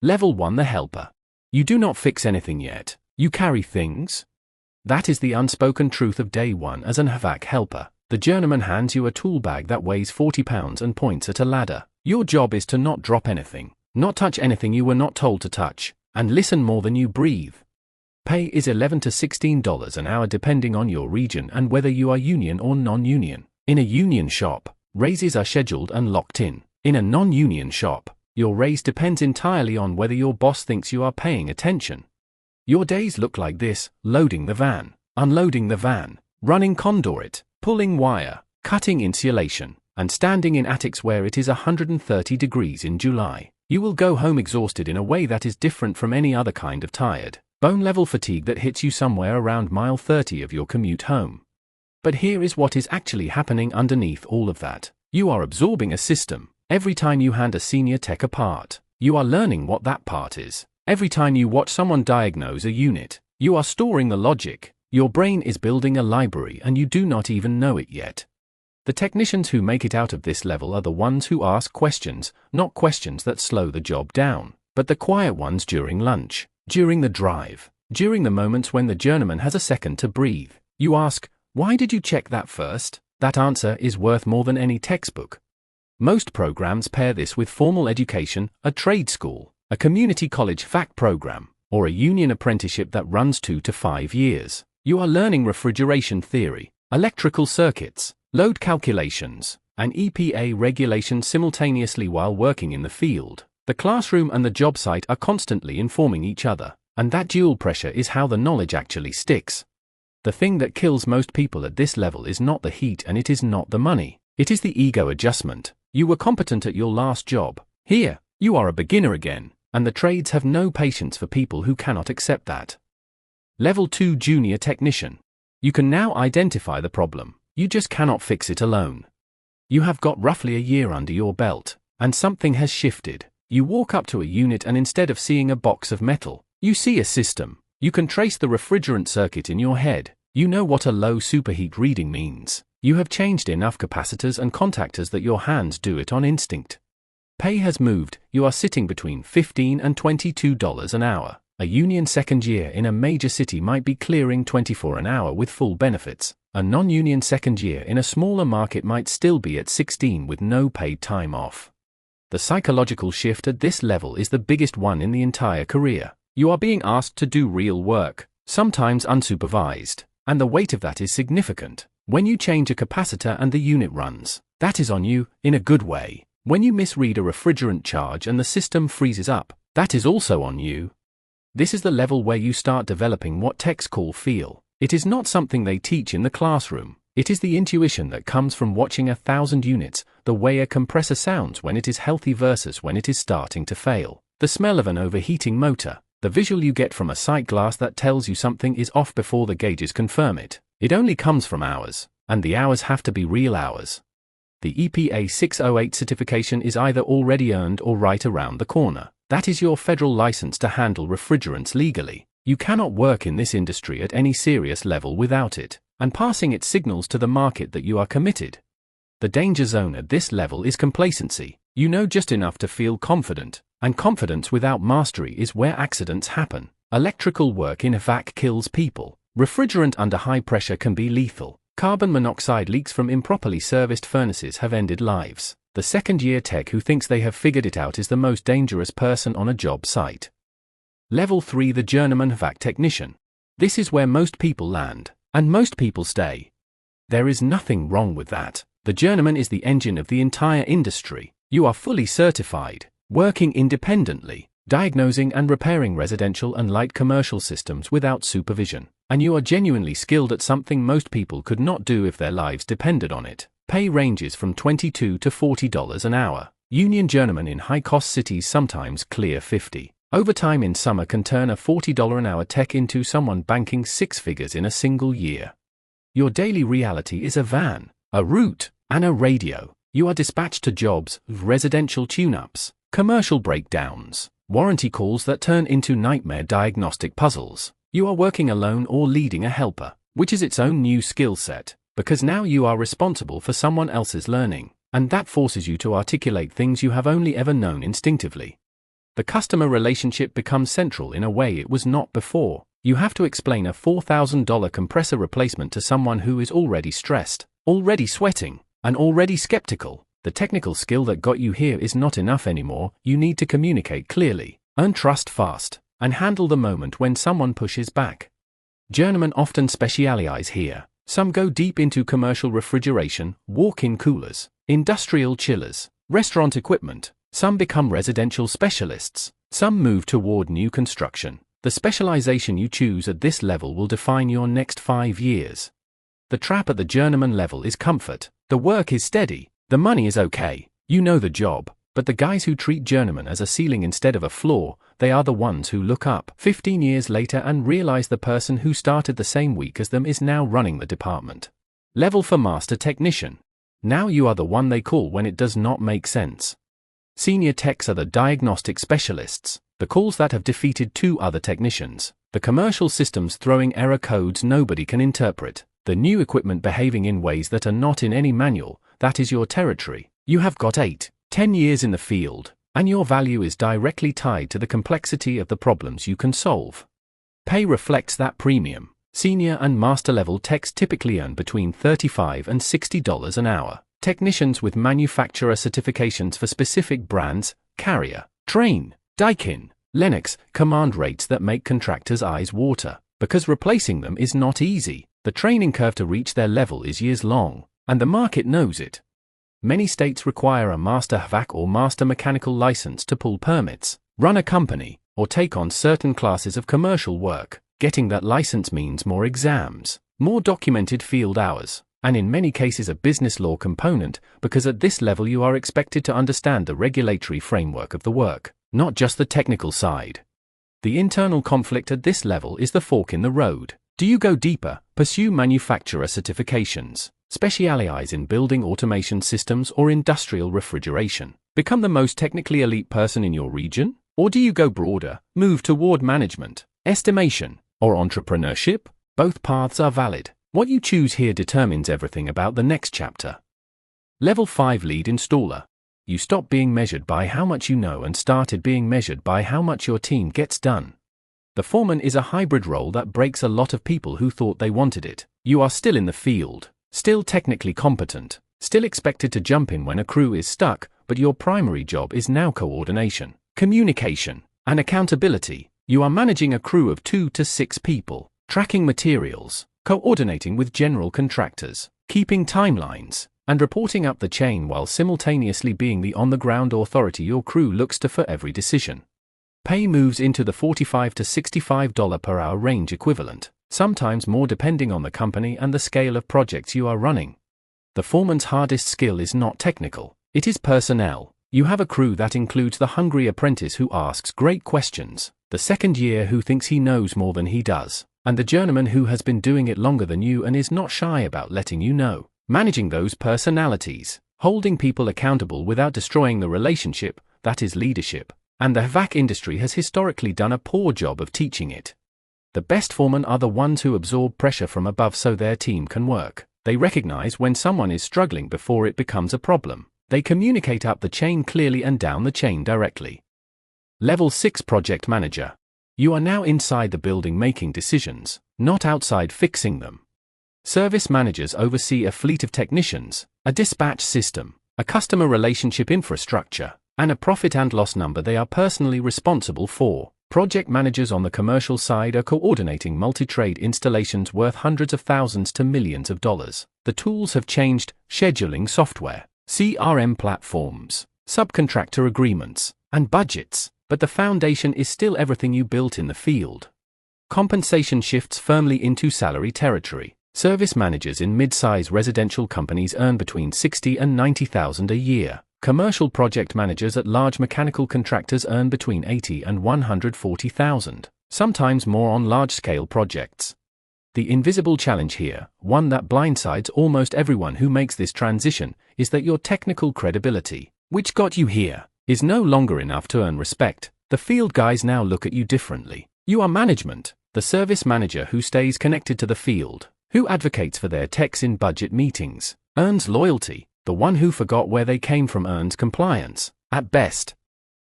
Level 1: the helper. You do not fix anything yet. You carry things. That is the unspoken truth of day 1 as an HVAC helper. The journeyman hands you a tool bag that weighs 40 pounds and points at a ladder. Your job is to not drop anything, not touch anything you were not told to touch, and listen more than you breathe. Pay is $11 to $16 an hour depending on your region and whether you are union or non-union. In a union shop, raises are scheduled and locked in. In a non-union shop, your raise depends entirely on whether your boss thinks you are paying attention. Your days look like this: loading the van, unloading the van, running conduit, pulling wire, cutting insulation, and standing in attics where it is 130 degrees in July. You will go home exhausted in a way that is different from any other kind of tired, bone-level fatigue that hits you somewhere around mile 30 of your commute home. But here is what is actually happening underneath all of that. You are absorbing a system. Every time you hand a senior tech a part, you are learning what that part is. Every time you watch someone diagnose a unit, you are storing the logic. Your brain is building a library and you do not even know it yet. The technicians who make it out of this level are the ones who ask questions, not questions that slow the job down, but the quiet ones during lunch, during the drive, during the moments when the journeyman has a second to breathe. You ask, "Why did you check that first?" That answer is worth more than any textbook. Most programs pair this with formal education, a trade school, a community college HVAC program, or a union apprenticeship that runs 2 to 5 years. You are learning refrigeration theory, electrical circuits, load calculations, and EPA regulations simultaneously while working in the field. The classroom and the job site are constantly informing each other, and that dual pressure is how the knowledge actually sticks. The thing that kills most people at this level is not the heat and it is not the money. It is the ego adjustment. You were competent at your last job. Here, you are a beginner again, and the trades have no patience for people who cannot accept that. Level 2: junior technician. You can now identify the problem. You just cannot fix it alone. You have got roughly a year under your belt, and something has shifted. You walk up to a unit and instead of seeing a box of metal, you see a system. You can trace the refrigerant circuit in your head. You know what a low superheat reading means. You have changed enough capacitors and contactors that your hands do it on instinct. Pay has moved. You are sitting between $15 and $22 an hour. A union second year in a major city might be clearing $24 an hour with full benefits. A non-union second year in a smaller market might still be at $16 with no paid time off. The psychological shift at this level is the biggest one in the entire career. You are being asked to do real work, sometimes unsupervised, and the weight of that is significant. When you change a capacitor and the unit runs, that is on you, in a good way. When you misread a refrigerant charge and the system freezes up, that is also on you. This is the level where you start developing what techs call feel. It is not something they teach in the classroom. It is the intuition that comes from watching 1,000 units, the way a compressor sounds when it is healthy versus when it is starting to fail, the smell of an overheating motor, the visual you get from a sight glass that tells you something is off before the gauges confirm it. It only comes from hours, and the hours have to be real hours. The EPA 608 certification is either already earned or right around the corner. That is your federal license to handle refrigerants legally. You cannot work in this industry at any serious level without it, and passing it signals to the market that you are committed. The danger zone at this level is complacency. You know just enough to feel confident, and confidence without mastery is where accidents happen. Electrical work in HVAC kills people. Refrigerant under high pressure can be lethal. Carbon monoxide leaks from improperly serviced furnaces have ended lives. The second-year tech who thinks they have figured it out is the most dangerous person on a job site. Level 3: the journeyman HVAC technician. This is where most people land, and most people stay. There is nothing wrong with that. The journeyman is the engine of the entire industry. You are fully certified, working independently, diagnosing and repairing residential and light commercial systems without supervision. And you are genuinely skilled at something most people could not do if their lives depended on it. Pay ranges from $22 to $40 an hour. Union journeymen in high-cost cities sometimes clear $50. Overtime in summer can turn a $40 an hour tech into someone banking 6 figures in a single year. Your daily reality is a van, a route, and a radio. You are dispatched to jobs, residential tune-ups, commercial breakdowns, warranty calls that turn into nightmare diagnostic puzzles. You are working alone or leading a helper, which is its own new skill set, because now you are responsible for someone else's learning, and that forces you to articulate things you have only ever known instinctively. The customer relationship becomes central in a way it was not before. You have to explain a $4,000 compressor replacement to someone who is already stressed, already sweating, and already skeptical. The technical skill that got you here is not enough anymore. You need to communicate clearly, earn trust fast, and handle the moment when someone pushes back. Journeyman often specialize here. Some go deep into commercial refrigeration, walk-in coolers, industrial chillers, restaurant equipment. Some become residential specialists. Some move toward new construction. The specialization you choose at this level will define your next 5 years. The trap at the journeyman level is comfort. The work is steady. The money is okay. You know the job. But the guys who treat journeyman as a ceiling instead of a floor, they are the ones who look up 15 years later and realize the person who started the same week as them is now running the department. Level for master technician. Now you are the one they call when it does not make sense. Senior techs are the diagnostic specialists, the calls that have defeated 2 other technicians, the commercial systems throwing error codes nobody can interpret, the new equipment behaving in ways that are not in any manual. That is your territory. You have got 8-10 years in the field, and your value is directly tied to the complexity of the problems you can solve. Pay reflects that premium. Senior and master level techs typically earn between $35 and $60 an hour. Technicians with manufacturer certifications for specific brands, Carrier, Trane, Daikin, Lennox, command rates that make contractors' eyes water, because replacing them is not easy. The training curve to reach their level is years long, and the market knows it. Many states require a master HVAC or master mechanical license to pull permits, run a company, or take on certain classes of commercial work. Getting that license means more exams, more documented field hours, and in many cases a business law component, because at this level you are expected to understand the regulatory framework of the work, not just the technical side. The internal conflict at this level is the fork in the road. Do you go deeper, pursue manufacturer certifications, specialize in building automation systems or industrial refrigeration, become the most technically elite person in your region? Or do you go broader, move toward management, estimation, or entrepreneurship? Both paths are valid. What you choose here determines everything about the next chapter. Level 5 Lead Installer. You stopped being measured by how much you know and started being measured by how much your team gets done. The foreman is a hybrid role that breaks a lot of people who thought they wanted it. You are still in the field, still technically competent, still expected to jump in when a crew is stuck, but your primary job is now coordination, communication, and accountability. You are managing a crew of 2 to 6 people, tracking materials, coordinating with general contractors, keeping timelines, and reporting up the chain while simultaneously being the on-the-ground authority your crew looks to for every decision. Pay moves into the $45 to $65 per hour range equivalent, sometimes more depending on the company and the scale of projects you are running. The foreman's hardest skill is not technical, it is personnel. You have a crew that includes the hungry apprentice who asks great questions, the second year who thinks he knows more than he does, and the journeyman who has been doing it longer than you and is not shy about letting you know. Managing those personalities, holding people accountable without destroying the relationship, that is leadership. And the HVAC industry has historically done a poor job of teaching it. The best foremen are the ones who absorb pressure from above so their team can work. They recognize when someone is struggling before it becomes a problem. They communicate up the chain clearly and down the chain directly. Level 6 Project Manager. You are now inside the building making decisions, not outside fixing them. Service managers oversee a fleet of technicians, a dispatch system, a customer relationship infrastructure, and a profit and loss number they are personally responsible for. Project managers on the commercial side are coordinating multi-trade installations worth hundreds of thousands to millions of dollars. The tools have changed: scheduling software, CRM platforms, subcontractor agreements, and budgets, but the foundation is still everything you built in the field. Compensation shifts firmly into salary territory. Service managers in mid-size residential companies earn between $60,000 and $90,000 a year. Commercial project managers at large mechanical contractors earn between $80,000 and $140,000, sometimes more on large-scale projects. The invisible challenge here, one that blindsides almost everyone who makes this transition, is that your technical credibility, which got you here, is no longer enough to earn respect. The field guys now look at you differently. You are management, the service manager who stays connected to the field, who advocates for their techs in budget meetings, earns loyalty. The one who forgot where they came from earns compliance. At best,